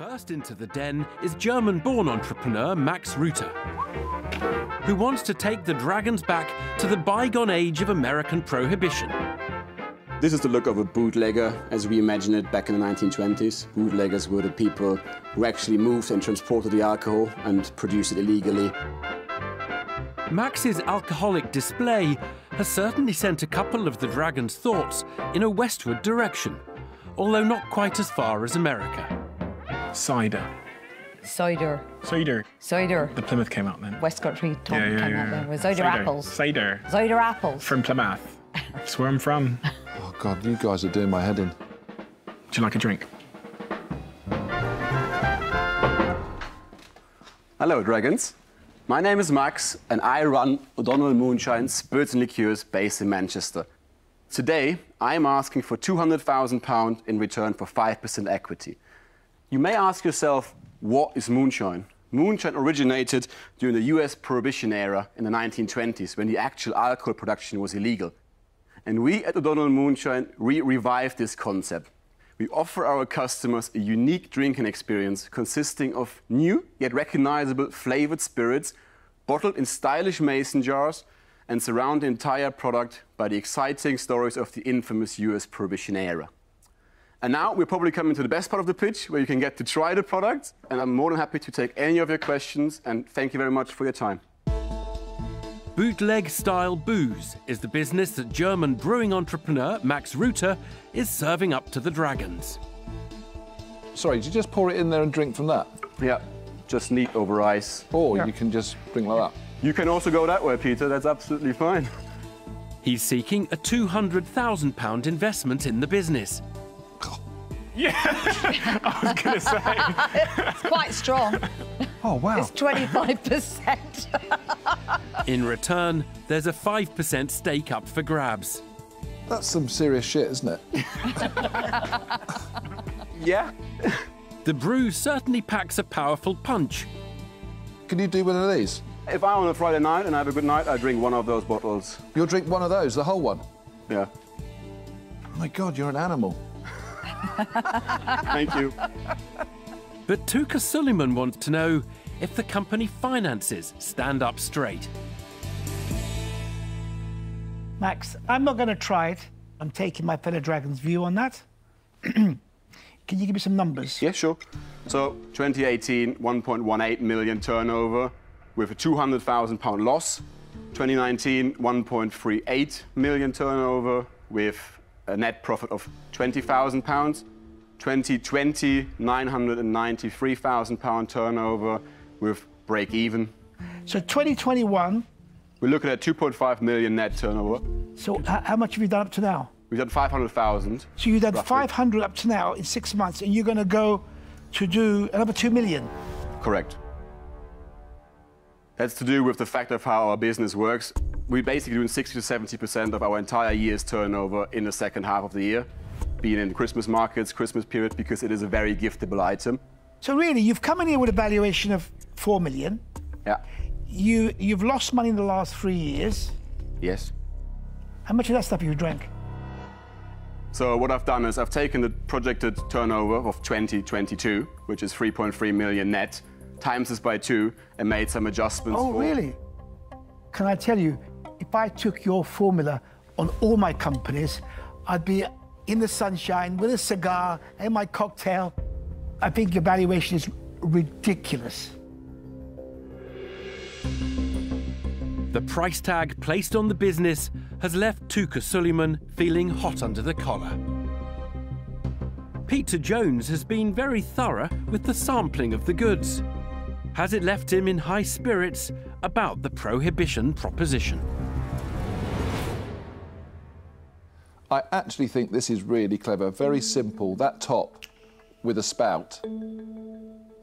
First into the den is German-born entrepreneur Max Rütter, who wants to take the dragons back to the bygone age of American prohibition. This is the look of a bootlegger as we imagine it back in the 1920s. Bootleggers were the people who actually moved and transported the alcohol and produced it illegally. Max's alcoholic display has certainly sent a couple of the dragons' thoughts in a westward direction, although not quite as far as America. Cider. Cider. Cider. Cider. The Plymouth came out then. West Country came out then. With cider apples. Cider. Cider apples. From Plymouth. That's where I'm from. Oh, God, you guys are doing my head in. Do you like a drink? Hello, dragons. My name is Max, and I run O'DONNELL Moonshine Spirits and Liqueurs based in Manchester. Today, I'm asking for £200,000 in return for 5% equity. You may ask yourself, what is moonshine? Moonshine originated during the US Prohibition era in the 1920s, when the actual alcohol production was illegal. And we at O'DONNELL Moonshine revived this concept. We offer our customers a unique drinking experience consisting of new yet recognizable flavored spirits bottled in stylish mason jars and surround the entire product by the exciting stories of the infamous US Prohibition era. And now we're probably coming to the best part of the pitch, where you can get to try the product, and I'm more than happy to take any of your questions, and thank you very much for your time. Bootleg-style booze is the business that German brewing entrepreneur Max Rütter is serving up to the dragons. Sorry, did you just pour it in there and drink from that? Yeah, just neat over ice. Or you can just drink like that? You can also go that way, Peter, that's absolutely fine. He's seeking a £200,000 investment in the business. Yeah, I was going to say. It's quite strong. Oh, wow. It's 25%. In return, there's a 5% stake up for grabs. That's some serious shit, isn't it? Yeah. The brew certainly packs a powerful punch. Can you do one of these? If I'm on a Friday night and I have a good night, I drink one of those bottles. You'll drink one of those, the whole one? Yeah. Oh, my God, you're an animal. Thank you. But Tuka Suleiman wants to know if the company finances stand up straight. Max, I'm not going to try it. I'm taking my fellow dragons' view on that. Can you give me some numbers? Yeah, sure. So, 2018, 1.18 million turnover with a £200,000 loss. 2019, 1.38 million turnover with a net profit of £20,000. 2020, £993,000 turnover with break even. So 2021. We're looking at 2.5 million net turnover. So how much have you done up to now? We've done 500,000. So you've done roughly. 500 up to now in 6 months, and you're going to go to do another 2 million? Correct. That's to do with the fact of how our business works. We're basically doing 60 to 70% of our entire year's turnover in the second half of the year, being in the Christmas markets, Christmas period, because it is a very giftable item. So really, you've come in here with a valuation of 4 million. Yeah. You've lost money in the last 3 years. Yes. How much of that stuff have you drank? So what I've done is I've taken the projected turnover of 2022, which is 3.3 million net, times this by 2, and made some adjustments. Oh, really? Can I tell you, if I took your formula on all my companies, I'd be in the sunshine with a cigar and my cocktail. I think your valuation is ridiculous. The price tag placed on the business has left Tuka Suleiman feeling hot under the collar. Peterjones has been very thorough with the sampling of the goods. Has it left him in high spirits about the prohibition proposition? I actually think this is really clever, very simple. That top with a spout.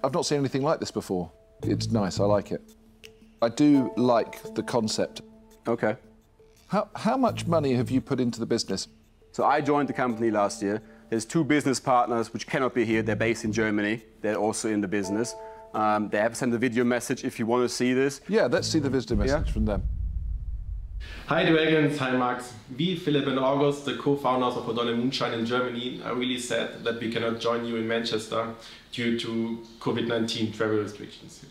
I've not seen anything like this before. It's nice, I like it. I do like the concept. Okay. How much money have you put into the business? So I joined the company last year. There's 2 business partners which cannot be here. They're based in Germany. They're also in the business. They have sent a video message if you want to see this. Yeah, let's see the visitor message from them. Hi Dragons, hi Max. We, Philip and August, the co-founders of O'DONNELL Moonshine in Germany, are really sad that we cannot join you in Manchester due to COVID-19 travel restrictions.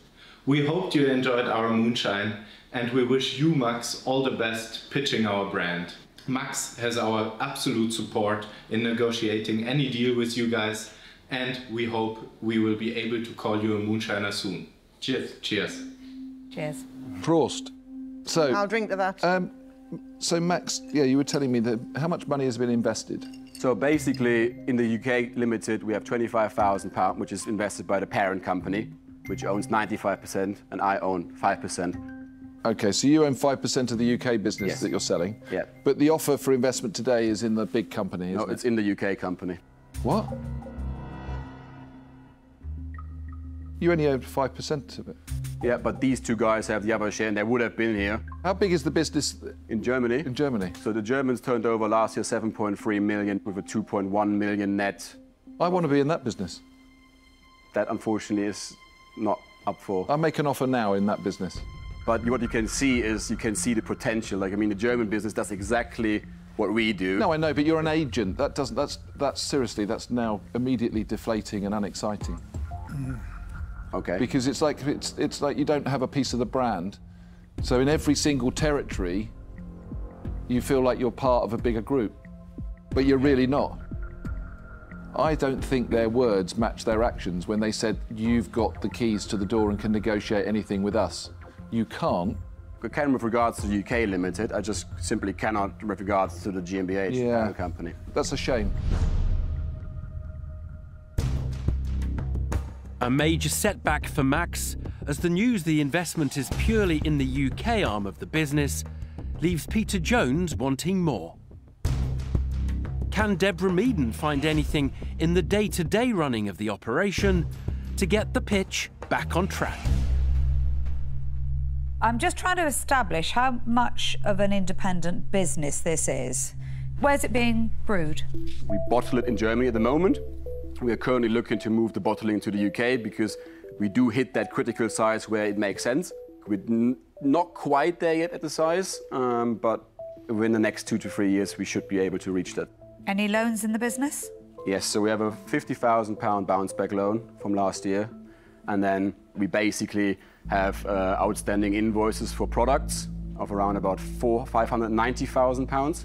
We hoped you enjoyed our moonshine and we wish you, Max, all the best pitching our brand. Max has our absolute support in negotiating any deal with you guys, and we hope we will be able to call you a moonshiner soon. Cheers. Cheers. Cheers. Prost. So, I'll drink to that. So Max, yeah, you were telling me that how much money has been invested? So basically, in the UK Limited, we have £25,000, which is invested by the parent company, which owns 95%, and I own 5%. Okay, so you own 5% of the UK business Yes. that you're selling? Yeah. But the offer for investment today is in the big company, isn't No, it's in the UK company. What? You only own 5% of it? Yeah, but these two guys have the other share, and they would have been here. How big is the business in Germany? In Germany. So the Germans turned over last year 7.3 million with a 2.1 million net. I want to be in that business. That unfortunately is not up for. I'll make an offer now in that business. But what you can see is you can see the potential. Like, I mean, the German business does exactly what we do. No, I know, but you're an agent. That doesn't. That's seriously. That's now immediately deflating and unexciting. Okay. Because it's like you don't have a piece of the brand. So in every single territory, you feel like you're part of a bigger group, but you're really not. I don't think their words match their actions when they said, you've got the keys to the door and can negotiate anything with us. You can't. I can with regards to the UK Limited, I just simply cannot with regards to the GmbH company. That's a shame. A major setback for Max, as the news the investment is purely in the UK arm of the business leaves Peter Jones wanting more. Can Deborah Meaden find anything in the day-to-day running of the operation to get the pitch back on track? I'm just trying to establish how much of an independent business this is. Where's it being brewed? We bottle it in Germany at the moment. We are currently looking to move the bottling to the UK because we do hit that critical size where it makes sense. We're not quite there yet at the size, but within the next 2 to 3 years, we should be able to reach that. Any loans in the business? Yes, so we have a £50,000 bounce back loan from last year. And then we basically have outstanding invoices for products of around about £590,000.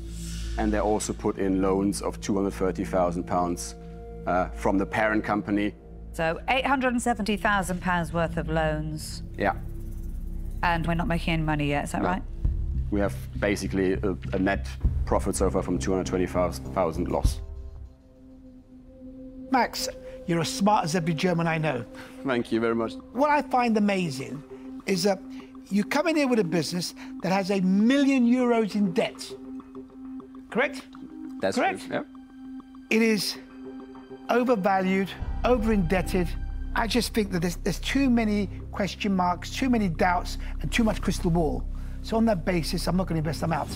And they also put in loans of £230,000 from the parent company. So £870,000 worth of loans. Yeah. And we're not making any money yet, is that right? We have basically a net profit so far from 220,000 loss. Max, you're as smart as every German I know. Thank you very much. What I find amazing is that you come in here with a business that has €1 million in debt. Correct? That's correct. True. Yeah. It is overvalued, over-indebted. I just think that there's too many question marks, too many doubts, and too much crystal ball. So on that basis, I'm not going to invest them out.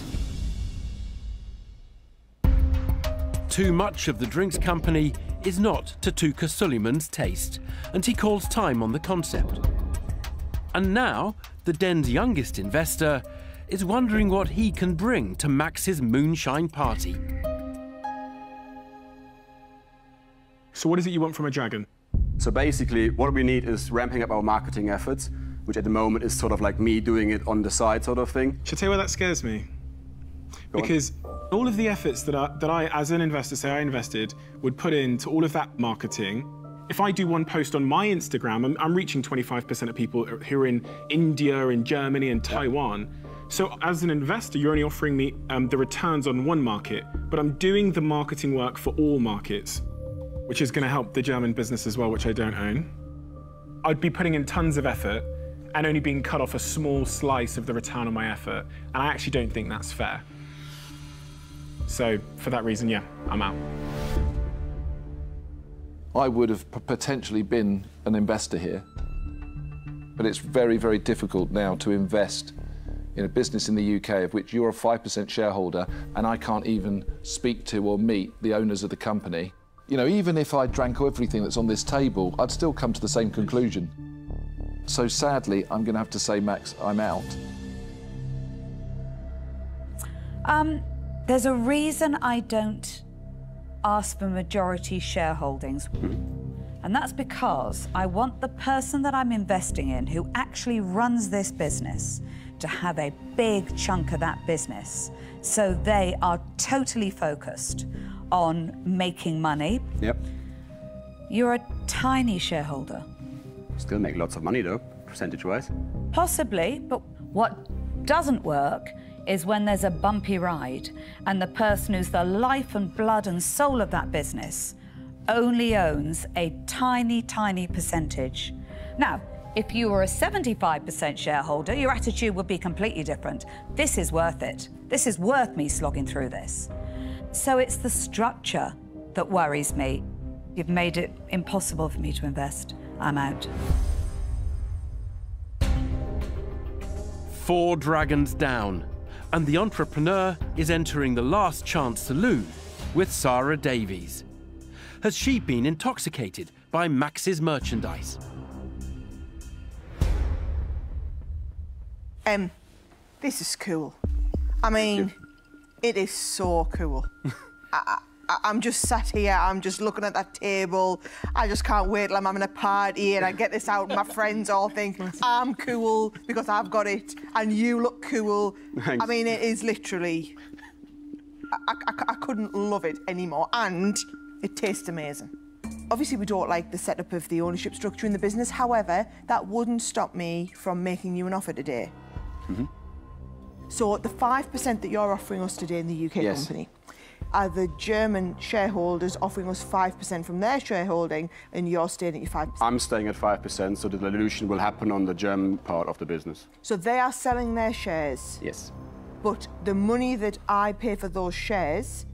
Too much of the drinks company is not to Tuka Suleiman's taste, and he calls time on the concept. And now, the den's youngest investor is wondering what he can bring to Max's moonshine party. So what is it you want from a dragon? So basically, what we need is ramping up our marketing efforts, which at the moment is sort of like me doing it on the side sort of thing. Should I tell you why that scares me? Because all of the efforts that I, as an investor, say I invested, would put into all of that marketing. If I do one post on my Instagram, I'm reaching 25% of people who are in India, in Germany, and Taiwan. So as an investor, you're only offering me the returns on one market, but I'm doing the marketing work for all markets, which is going to help the German business as well, which I don't own. I'd be putting in tons of effort and only being cut off a small slice of the return on my effort, and I actually don't think that's fair. So for that reason, yeah, I'm out. I would have potentially been an investor here, but it's very, very difficult now to invest in a business in the UK of which you're a 5% shareholder and I can't even speak to or meet the owners of the company. You know, even if I drank everything that's on this table, I'd still come to the same conclusion. So sadly, I'm going to have to say, Max, I'm out. There's a reason I don't ask for majority shareholdings. And that's because I want the person that I'm investing in, who actually runs this business, to have a big chunk of that business. So they are totally focused on making money. Yep. You're a tiny shareholder. Still make lots of money though, percentage-wise. Possibly, but what doesn't work is when there's a bumpy ride and the person who's the life and blood and soul of that business only owns a tiny, tiny percentage. Now, if you were a 75% shareholder, your attitude would be completely different. This is worth it. This is worth me slogging through this. So it's the structure that worries me. You've made it impossible for me to invest. I'm out. 4 dragons down, and the entrepreneur is entering the last chance saloon with Sarah Davies. Has she been intoxicated by Max's merchandise? This is cool. I mean, it is so cool. I'm just sat here, I'm just looking at that table. I just can't wait till I'm having a party and I get this out and my friends all think I'm cool because I've got it and you look cool. Thanks. I mean, it is literally... I couldn't love it anymore, and it tastes amazing. Obviously, we don't like the setup of the ownership structure in the business. However, that wouldn't stop me from making you an offer today. So the 5% that you're offering us today in the UK company, are the German shareholders offering us 5% from their shareholding and you're staying at your 5%? I'm staying at 5%, so the dilution will happen on the German part of the business. So they are selling their shares? Yes. But the money that I pay for those shares,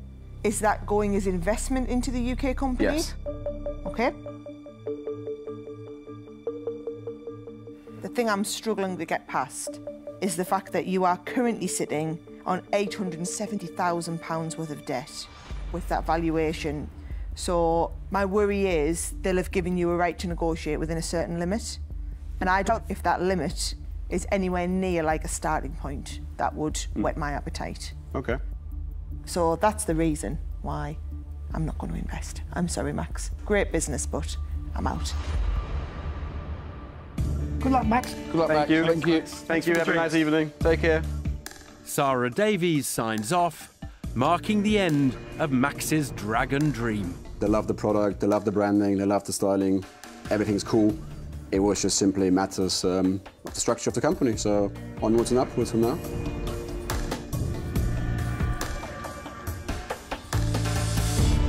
is that going as investment into the UK company? Yes. Okay. The thing I'm struggling to get past is the fact that you are currently sitting on £870,000 worth of debt with that valuation. So my worry is they'll have given you a right to negotiate within a certain limit. And I doubt if that limit is anywhere near like a starting point that would whet my appetite. Okay. So that's the reason why I'm not going to invest. I'm sorry, Max. Great business, but I'm out. Good luck, Max. Good luck, Max. You. Thank you. Thank you. Have a nice evening. Take care. Sarah Davies signs off, marking the end of Max's dragon dream. They love the product, they love the branding, they love the styling. Everything's cool. It was just simply matters of the structure of the company. So onwards and upwards from now.